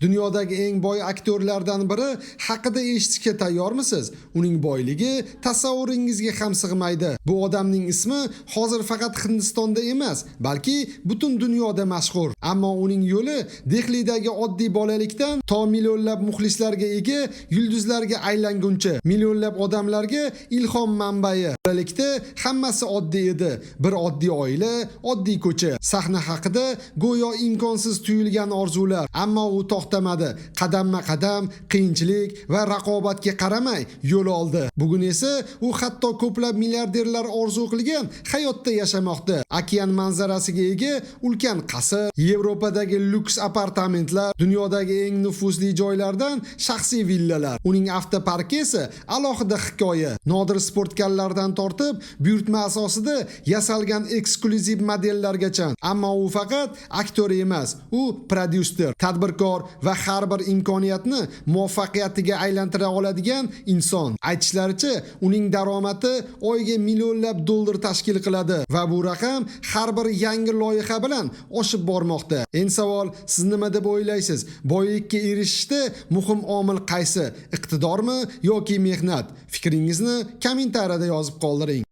Dunyodagi eng boy aktyorlardan biri haqida eshitishga tayyormisiz? Uning boyligi tasavvuringizga ham sig'maydi. Bu odamning ismi hozir faqat Hindistonda emas, balki butun dunyoda mashhur. Ammo uning yo'li Dehlidagi oddiy bolalikdan to millionlab muxlislarga ega yulduzlarga aylanguncha, millionlab odamlarga ilhom manbai. Bolalikda hammasi oddiy edi. Bir oddiy oila, oddiy ko'cha. Sahna haqida go'yo imkonsiz tuyulgan orzular, ammo u to'xtamadi. Qadamma-qadam qiyinchilik va raqobatga qaramay yo'l oldi. Bugun esa u hatto ko'plab milliarderlar orzu qilgan hayotda yashamoqda. Okean manzarasiga ega ulkan qasr, Yevropadagi lyuks apartamentlar, dunyodagi eng nufuzli joylardan shaxsiy villalar. Uning avtoparki esa alohida hikoya. Nodir sportkallardan tortib, buyurtma asosida yasalgan eksklyuziv modellargacha. Ammo u faqat aktyor emas, u prodyuser, tadbirkor va har bir imkoniyatni muvaffaqiyatiga aylantira oladigan inson. Aytishlaricha, uning daromadi oyiga millionlab dollar tashkil qiladi va bu raqam har bir yangi loyiha bilan oshib bormoqda. Endi savol, siz nima deb o'ylaysiz? Boylikka erishishda muhim omil qaysi? Iqtidormi yoki mehnat? Fikringizni kommentariyada yozib qoldiring.